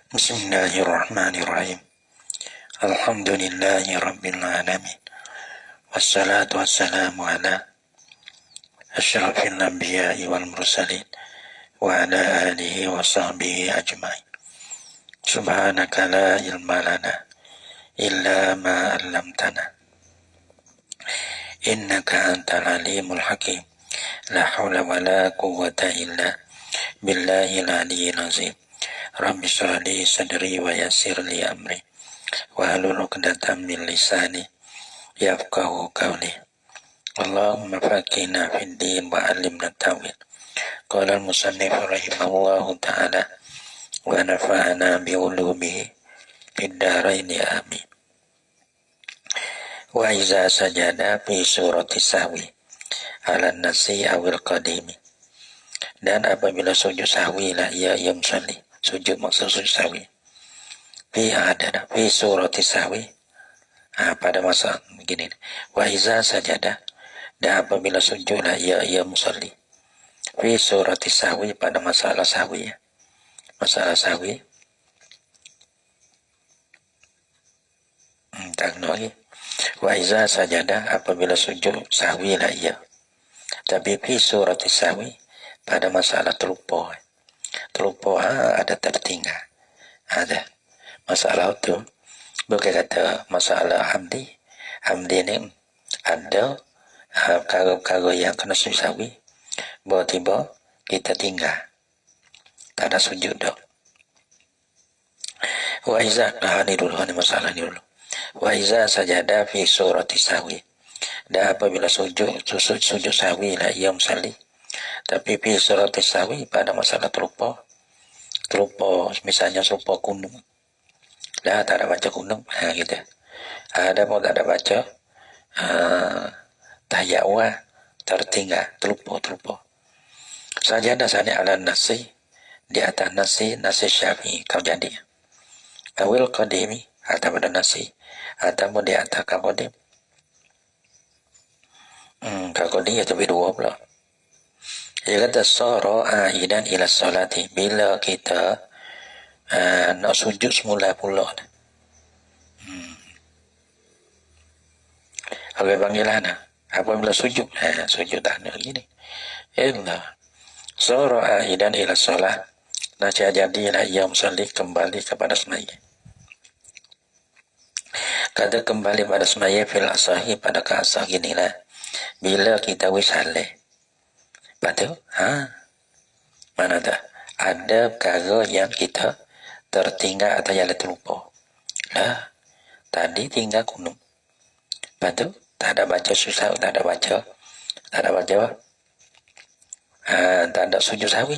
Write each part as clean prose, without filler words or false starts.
Bismillahirrahmanirrahim. Alhamdulillahi rabbil alamin. Wassalatu wassalamu ala asyrafil anbiya'i wal mursalin wa ala alihi wa sahbihi ajmain. Subhanaka la ilma lana illa ma 'allamtana. Innaka antal alimul hakim. La haula wa la quwwata illa billahil aliyyil azim. Rabbi shrah li sadri wa yassir li amri wahlul 'uqdatam min lisani yafqahu qawli. Allahumma faqihna fid din wa 'allimna tawil. Qala al-musannif rahimahullahu ta'ala wa nafa'ana bi ulumihi fid dharain amin. Wa iza sajada fi surati sahwi ala nasi awil qadimi. Dan apabila sujud sahwi lah ia musalli. Sujud maksud sujud sahwi. Fi ada fi surati sahwi. Pada masa begini. Wa iza sajada. Dan apabila sujud lah ia musalli. Fi surati sahwi pada masalah sahwi. Masalah sahwi. Tak lagi. Wa iza sajada apabila sujud sahwi lah ia. Tapi fi surati sahwi pada masalah terlupa. Terlupa ada tertinggal. Ada masalah itu. Bukan kata masalah hamdi. Hamdi ini ada perkara-perkara yang kena sujud sahwi. Tiba-tiba kita tinggal. Tak ada sujud dah. Wa iza ini masalah ni dulu. Wa iza sajada fi surati sahwi. Dan apabila sujud sahwi lah ia musalli. Tapi fi surati sahwi pada masalah terlupa misalnya serupa kunung. Dah tak ada baca kunung. Gitu. Ada pun tak ada baca tahiyat awal tertinggal terlupa. Sajadah sana ala nasi di atas nasi syafi'i kau jadi. Awil qadimi atau pada nasi atau di atas qadim. Qadim itu berdua pula. Dia kata sara aidan ila salati bila kita nak sujud semula pula. Apa panggilan apabila sujud sujud tak ada gini. Illa sara aidan ila salat. Nah jadilah ia musalli kembali kepada sembahyang. Kata kembali pada sembahyang fil asahi pada kasah ginilah. Bila kita wisale. Betul? Mana dah? Ada perkara yang kita tertinggal atau yang terlupa. Lah, tadi tinggal kunung. Betul? Tak ada baca susah, tak ada baca apa? Tak ada sujud sahwi.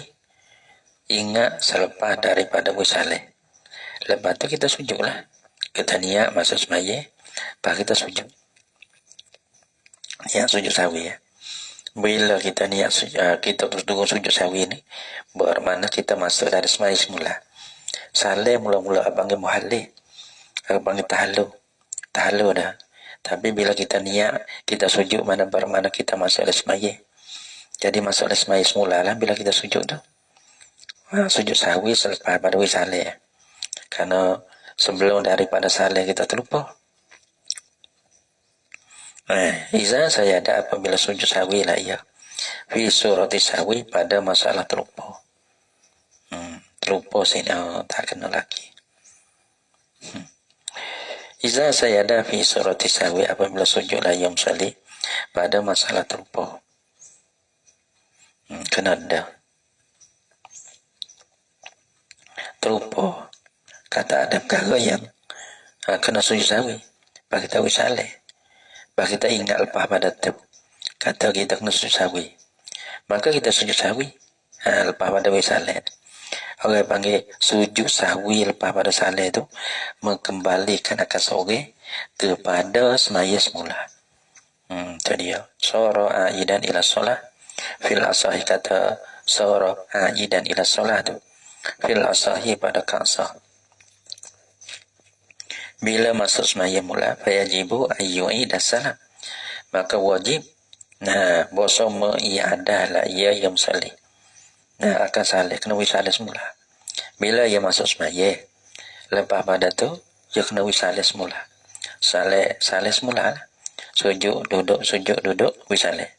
Ingat selepas daripada wisale. Lepas tu kita sujudlah. Kita niat masuk sembahyang, lepas kita sujud. Niat sujud sahwi ya. Bila kita niat kita terus tunggu sujud sahwi ni, bermakna kita masuk dari sembahyang semula. Saleh mula-mula panggil muhallil, panggil tahallul dah. Tapi bila kita niat kita sujud mana bermakna kita masuk dari sembahyang. Jadi masuk dari sembahyang semula lah bila kita sujud tu. Sujud sahwi selepas pada wisale. Karena sebelum daripada saleh kita terlupa. Iza saya ada apabila sujud sahwi lah ia. Fi surati sahwi pada masalah terlupa. Terlupa sini tak kena lagi. Iza saya ada fi surati sahwi apabila sujud lah ia musalli pada masalah terlupa. Kena ada. Terlupa. Kata ada perkara yang kena sujud sahwi. Bagi kita wisale. Bagi kita ingat lepas pada tu. Kata kita kena sujud sahwi. Maka kita sujud sahwi. Lepas pada wisale. Orang panggil sujud sahwi lepas pada saleh tu. Mengembalikan akan seorang kepada semaya semula. Itu dia. Sara aidan ila solah. Fil asahi kata sara aidan ila solah tu. Fil asahi pada kasah. Bila masuk sembahyang mula, fayajibu ayyu'i dasalam. Maka wajib, bersama ia adalah ia yang musalli. Akan salih, kena wisale semula. Bila ia masuk sembahyang, Lepas pada tu dia kena wisale semula. Sale semula lah. Sujud duduk wisale.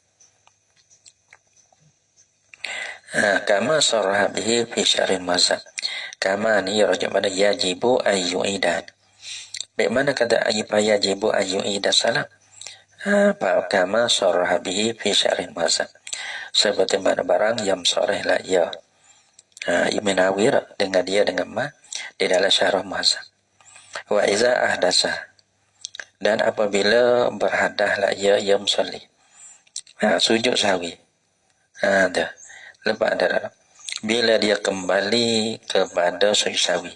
Kama sarah bihi fi syar'il mazhab. Kama ni rujuk pada yajibu ayyu'idan. Bagaimana kata yajibu ayyu'idan salam? Kama sarah bihi fi syar'il mazhab. Seperti mana barang yang soreh lah ia. Iminawir dengan dia dengan ma di dalam syarah mazhab. Wa iza ahdasa. Dan apabila berhadahlah ia musalli. Sujud sahwi. Dah. Lepas dah. Bila dia kembali kepada sujud sahwi.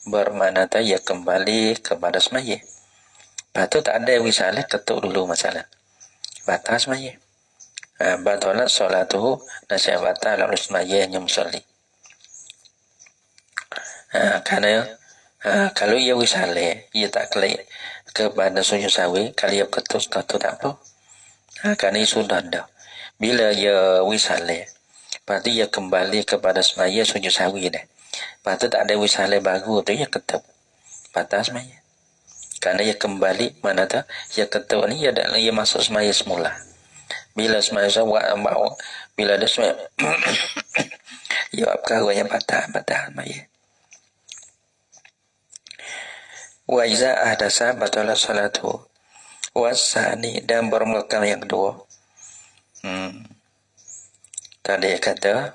Bermakna dia kembali kepada semaya. Lepas tu tak ada wisalah, ketuk dulu masalah. Batal semaya. Batalat solatuhu nasihat batal lalu semaya yang musalli. Kerana kalau ia wisalah, ia tak klik kepada sujud sahwi, kalau ia ketuk tak apa. Kerana ia sudah dah. Bila ia wisalah, lepas tu ia kembali kepada semaya sujud sahwi dah. Lepas tu tak ada wisalah baru tu ia ketuk. Batal semaya. Kerana ia kembali, mana tu, ia ketuk ni, ia masuk semaya semula. Bila semaya bila ada semaya, ia perkara yang batal semaya. Wa iza ahdasa batalat salatu. Wasani dan bermekam yang kedua. Tadi kata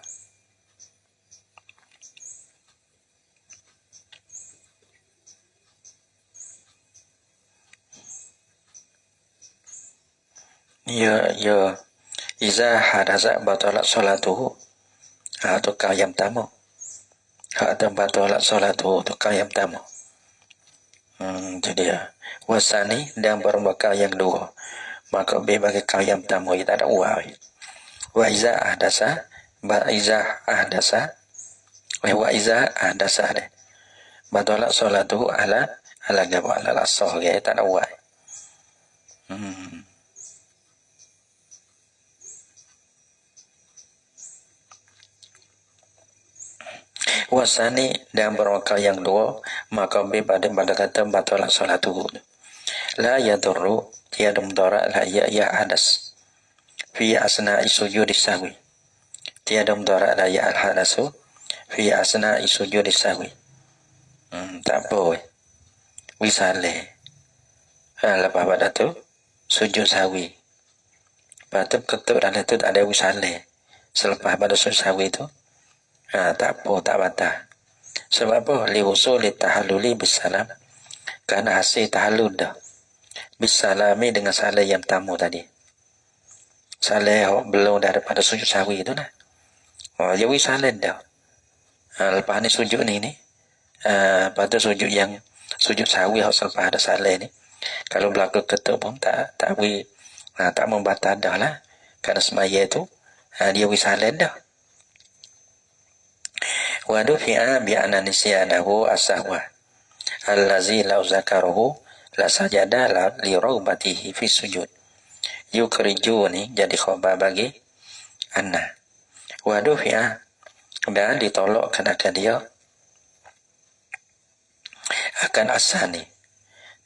ya iza hadasa batalat salatuhu. Atau kau yang tamu. Atau batalat salatuhu tu kau yang tamu. Itu dia. Wasani dan berbakal yang dua. Maka bagi kau yang tamu ia tak ada uang. Wa iza ahdasa wa iza ahdasa deh. Batalat salatuhu ala gaba ala asah dia tak ada uang. Wasani dan berakal yang dua, maka pada kata batalat salatuhu. La yadurru tiada mudarat la ya hadas fi asna'i sujudi sahwi. Tiada mudarat la ya al-hadasu fi asna'i sujudi sahwi. Tak apa. Wisale. Lepas pada tu sujud sahwi. Lepas tu ketuk dalam tu tak ada wisale. Selepas pada sujud sahwi tu tak apa, tak batal. Sebab apa? Liwusuli tahalluli bisalam. Kerana hasil tahallul dah. Bisalami dengan salah yang tamu tadi. Salah belum daripada sujud sahwi itu lah. Jadi salah dah. Lepas ni sujud ni. Lepas tu sujud sahwi selepas ada salah ni. Kalau berlaku ketuk pun tak membatal dah lah. Kerana semaya tu dia wisalah dah. Wa dufi'a bi anna nisyanahu as-sahwa allazi law zakaruhu la sajada li raubatihi fi sujud. Yukrijuni jadi khabar bagi anna. Wa dufi'a dan ditolakkan akan dia akan asani.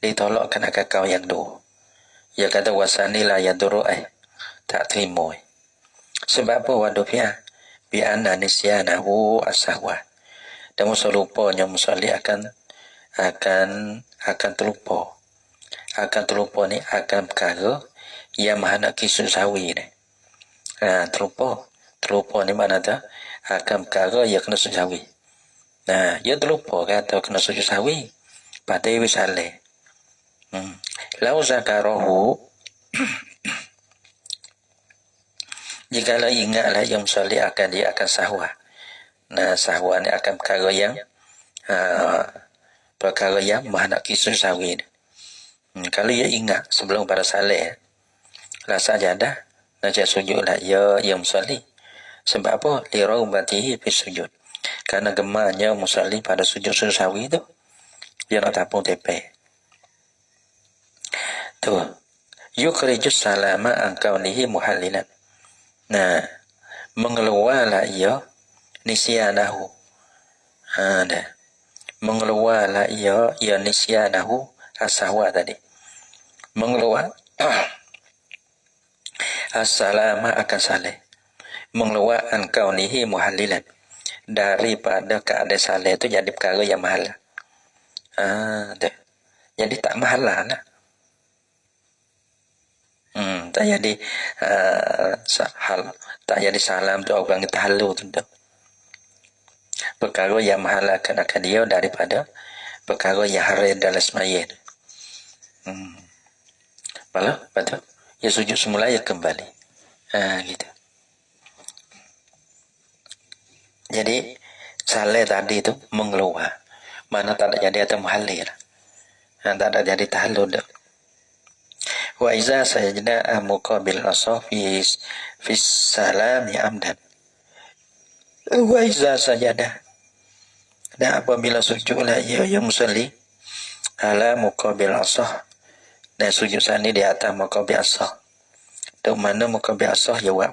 Ditolakkan akan kau yang dua. Dia kata wasani la yaduru tak terima. Sebab apa wa dufi'a bi anna nisyanahu as-sahwa. Dan musa lupanya musalli akan terlupa. Akan terlupa ni akan perkara yang mahana kisah sawi ni. Terlupa ni mana tu? Akan perkara yang kena sujud sawi. Dia terlupa kata kena sujud sawi. Padahal wisale. Lau zakarahu jikalau ingatlah yang musalli dia akan sahwa. Sahwa ni akan perkara yang mahana kisah sawi ni. Kalau ia ingat sebelum pada salih la sajadah najak sujudlah yang musalli. Sebab apa? Li raubatihi fi sujud. Karena gemarnya musalli pada sujud sawi tu dia nak tapung tepe. Tu yukhrijus salama an kaunihi muhallilan. Mengeluarlah ia nisyanahu. mengeluar lah ia nisyanahu asahwa tadi, mengeluar as-salama akan saleh, mengeluar an kaunihi muhallilan, daripada keadaan saleh itu jadi perkara yang mahal. Jadi tak mahal lah. Tak jadi tak jadi salam tu orang kita halu tu. Perkara yang mahal akan dia daripada perkara yang haram dalam semaya. Betul. Ya sujud semula ya kembali. Gitu. Jadi saleh tadi itu mengeluar. Mana tak ada jadi atau muhalil. Tak ada jadi tahallul. Wa iza sajda muqabil asaf fi salami amdan. Wa iza sajada. Dan apabila sujudlah ia musalli ala muqabil asah, dan sujud sana di atas muqabil asah. Dan mana muqabil asah ya wa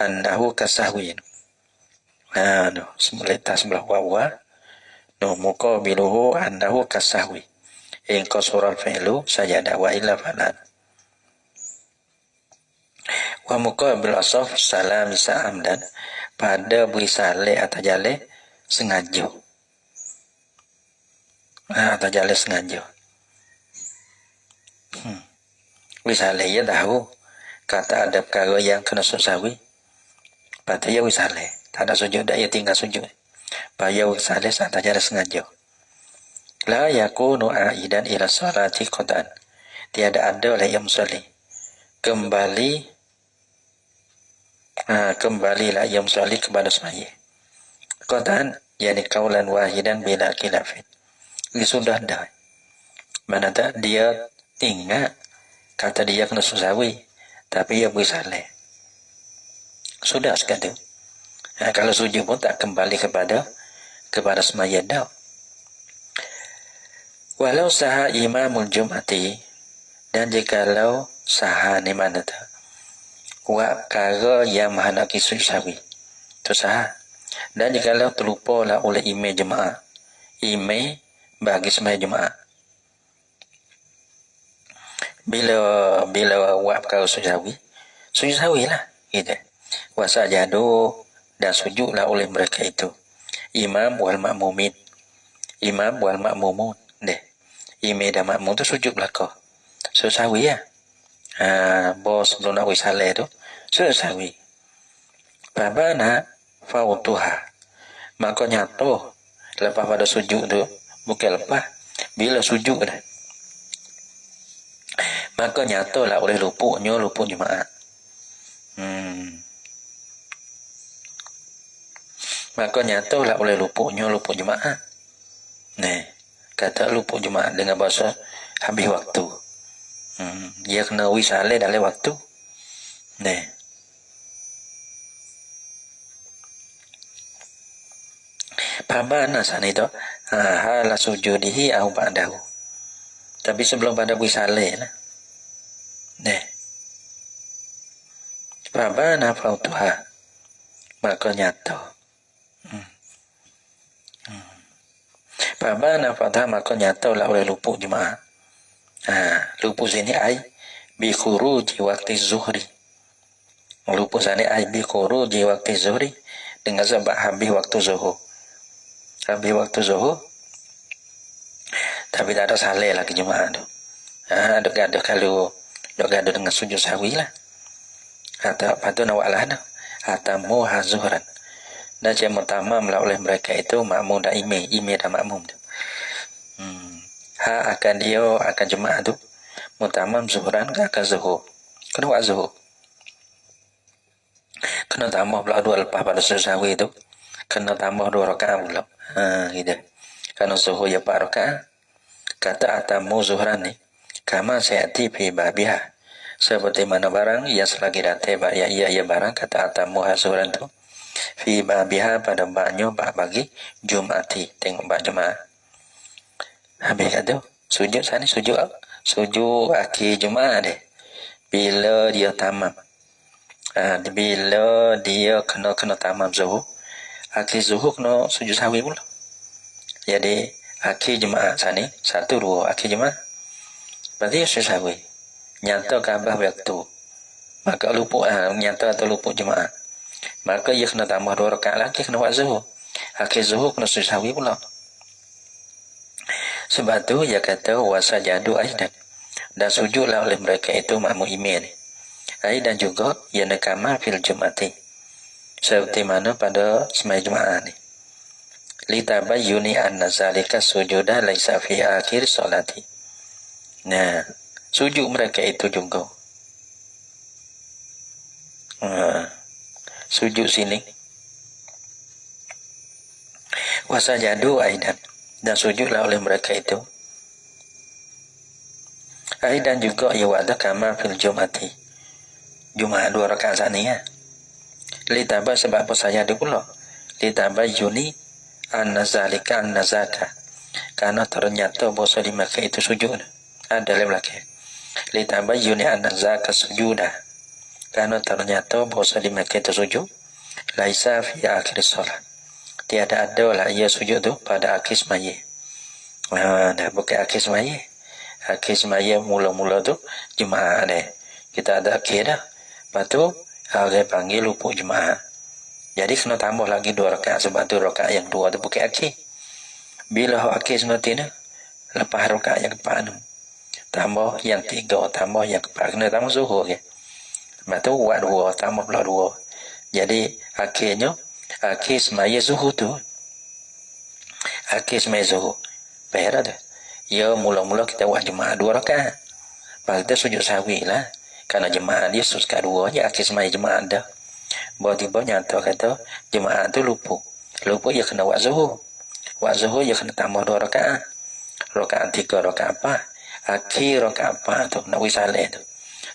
annahu kasahwin. Semula tas sebelah wa muqabiluhu annahu kasahwi. In qasura al-fi'lu sajada wa illa falan. Wa muqabil asaf salam sa'amdan, pada beri salih atau jale sengaja. Atau jale sengaja. Beri salih ya tahu kata ada perkara yang kena susawi. Pada ya beri salih. Tak ada sujud dah, ia tinggal sujud. Paya beri salih atau jale sengaja. La yakunu aidan ila salati qadan. Tiada ada oleh yang musalli kembalilah yang musalli kepada semaya qadan, yani kaulan wahidan bila khilafin. Ini sudah dah. Mana tak dia ingat kata dia kena susawi tapi ia bersaleh. Sudah sekali. Kalau sujud pun tak kembali kepada semaya dah. Walau saha imamul jum'ati, dan jikalau saha ni mana tu wa kara yang mahanaki sujud sahwi tu saha, dan jikalau terlupa lah oleh imam jemaah, imam bagi sembahyang jemaah, bila wa kara sujud sahwi lah gitu. Wa sajadu, dan sujudlah oleh mereka itu imam wal makmumin, imam wal makmumun deh. Imam dan makmum tu sujud belakang. Sujud sahwi ya. Bos sebelum nak wisaleh tu sujud sahwi. Babana fautuha. Maka nyata lepas pada sujud tu, bukan lepas, bila sujud dah. Maka nyatalah oleh lupuk jemaah. Maka nyatalah oleh lupuk jemaah. Kata lupuk jemaah dengan bahasa habis waktu. Dia kena wisaleh dalam waktu. Pabana sana itu hala sujudihi au ba'dahu. Tapi sebelum pada wisaleh lah. Pabana fautuha, maka nyata. Pabana fautuha, maka nyata lah oleh lupuk jemaah. Lupuk sini ai bi khuruji waktu zuhri. Lupuk sini ai bi khuruji waktu zuhri, dengan sebab habis waktu zuhur. Habis waktu zuhur, tapi tak ada saleh lagi jemaah tu. Ada kalau gaduh dengan sujud sahwi lah. Atau patut nawaklah dah. Atamu hazuhran. Dan yang pertama oleh mereka itu makmum dan imam dan makmum tu. Akan dia akan jemaah tu mutamam zuhran ke akan zuhur. Kena buat zuhur. Kena tambah pula 2 lepas pada sujud sahwi tu. Kena tambah 2 rakaat pula. Gitu. Karena zuhur ya 4 rakaat. Kata atamu zuhran ni, kama sayati fi babiha. Seperti mana barang yang selagi datang ia barang, kata atamu hazuhran tu fi babiha, pada baknya bagi jumati, tengok bak jemaah. Habis kata sujud sana, sujud akhir jemaah deh, bila dia tamam, bila dia kena tamam zuhur, akhir zuhur kena sujud sahwi pula. Jadi akhir jemaah sani 1 2 akhir jemaah. Berarti susah we. Nyata kabah waktu. Maka lupa nyata atau lupa jemaah. Maka ia kena tambah 2 rakaat lagi kena buat zuhur. Akhir zuhur kena susah we pula. Sebab tu ia kata wasajadu aidan. Dan sujudlah oleh mereka itu makmum imam. Dan juga ia nakama fil jumati. Seperti mana pada semai Jumaat ni. Litabayyuni anna zalika sujuda laisa fi akhir salati. Nah, sujud mereka itu juga. Sujud sini. Wasajadu aidan. Dan sujudlah oleh mereka itu. Aidan juga ya wa'ada kama fil jumati. Jumaat 2 rakaat saat ni ya. Litaba sebab apa saya ada pula. Litabayyuni anna zalika anna zaka. Karena ternyata bahasa di Makkah itu sujud. Ada dalam belakang. Litabayyuni anna zaka sujudah. Karena ternyata bahasa di Makkah itu sujud. Laisa fi akhir salat. Tiada ada lah ia sujud tu pada akhir semaya. Dah bukan akhir semaya. Akhir semaya mula-mula tu Jumaat ni. Kita ada akhir dah. Lepas tu orang panggil lupuk jemaah. Jadi kena tambah lagi 2 rakaat sebab tu rakaat yang 2 tu bukan akhir. Bila akhir seperti ni, lepas rakaat yang keempat tu, tambah yang 3, tambah yang keempat, kena tambah zuhur ke. Lepas tu buat 2, tambah pula 2. Jadi akhirnya, akhir semaya zuhur tu, akhir semaya zuhur. Perah tu. Ya mula-mula kita buat jemaah 2 rakaat. Lepas kita sujud sahwi lah. Karena jemaah dia suka 2 je akhir semaya jemaah dah. Bawa tiba nyata kata jemaah tu lupa. Lupa dia kena buat zuhur. Buat zuhur dia kena tambah 2 rakaat. Rakaat 3, rakaat 4. Akhir rakaat 4 tu nak wisalah tu.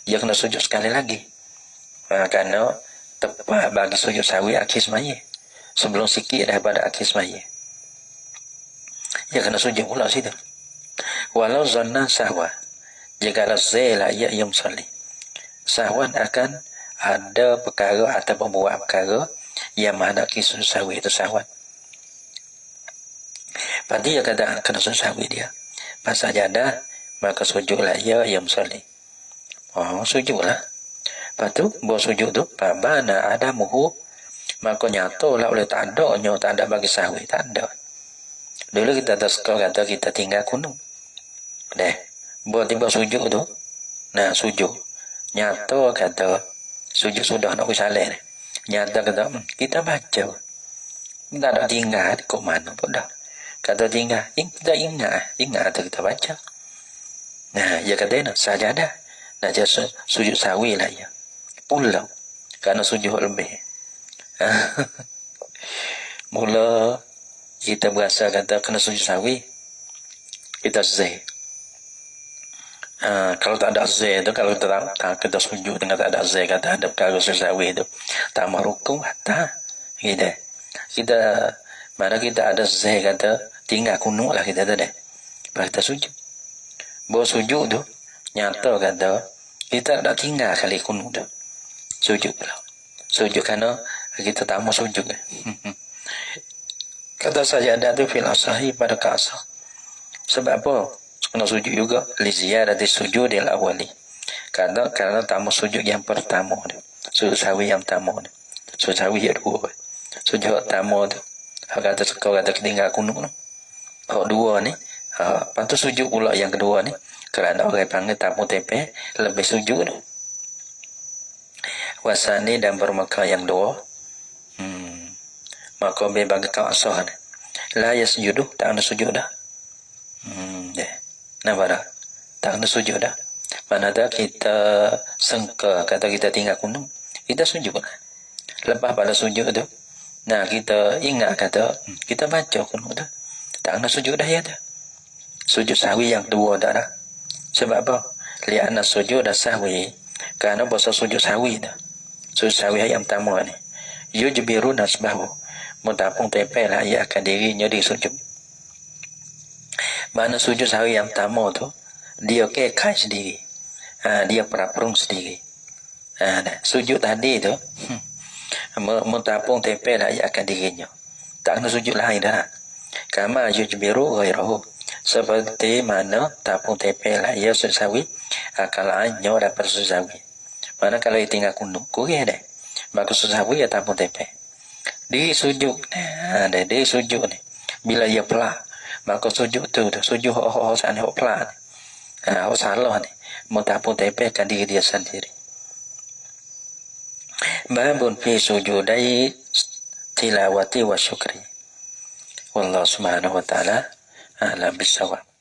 Dia kena sujud sekali lagi. Kerana tepat bagi sujud sahwi akhir semaya. Sebelum sikit daripada akhir semaya. Dia kena sujud pula situ. Walau zanna sahwa. Jikalau zela ia yang salih. Sahwan akan ada perkara atau membuat perkara yang mana kisah sahwi itu sahwan. Berarti dia kata kena sahwi dia. Pasal jadah, maka sujudlah ia yang salih. Sujudlah. Lepas tu, bawa sujud tu, pabana ada muhu, maka nyatalah oleh tak ada bagi sahwi, tak ada. Dulu kita kata kita tinggal kuno. Bawa tiba sujud tu, nah sujud. Nyata kata sujud sudah nak bersalah ni. Nyata kata kita baca. Tak ada tinggal kok mana pun dah. Kata tinggal, kita ingat kita baca. Nah, dia kata nak sajadah. Nak jadi sujud sawi lah ya. Pulau. Karena sujud lebih. Mula kita berasa kata kena sujud sawi. Kita zeh. Kalau tak ada zai tu, kalau kita sujud dengan tak ada zai, kata ada perkara sesawi tu, tambah rukun hatta gitu. Mana kita ada zai kata tinggal kunuk lah kita tadi. Lepas kita sujud. Bawa sujud tu nyata kata kita tak tinggal kali kunuk tu. Sujud pula. Sujud kerana kita tak mau sujud. Kata saja ada tu filosofi pada kasar. Sebab apa? Kena sujud juga li ziyadati sujudil awali. Karena tamu sujud yang pertama tu. Sujud sawi yang pertama tu. Sujud sawi yang 2. Sujud tamu tu. Kata ketinggal kunuk tu. 2 ni. Lepas tu sujud pula yang kedua ni. Kerana orang panggil tamu tepe lebih sujud tu. Wasani dan bermaka yang 2. Maka bagi kau asah ni. La yasjudu tak ada sujud dah. Nampak dah? Tak kena sujud dah. Mana dah kita sangka kata kita tinggal kunung, kita sujud lah. Lepas pada sujud tu, nah kita ingat kata kita baca kunung tu, tak kena sujud dah ya dah. Sujud sahwi yang 2 dah dah. Sebab apa? Lianna sujud dah sahwi. Kerana bahasa sujud sahwi dah. Sujud sahwi yang pertama ni. Yujbiru nasbahu. Mutapung tempel lah ia akan dirinya di sujud. Mana sujud sahwi yang pertama tu, dia kekai sendiri. Dia peraprung sendiri. Sujud tadi tu, mentapung tempel lah ia akan dirinya. Tak kena sujud lain dah. Kama yujbiru ghairahu. Seperti mana tapung tepe lah ya susawi kalau anyo dapat susawi. Mana kalau tinggal kunung kuih deh. Maka susawi ya tapung tepe. Di sujud ada di sujud nih. Bila ia pelah maka sujud tu sujud ho san ho pelah. Ho salah nih. Mau tapung tepe kan diri dia sendiri. Babun fi sujudai tilawati wa syukri. Wallahu subhanahu wa ta'ala a'lam bissawab.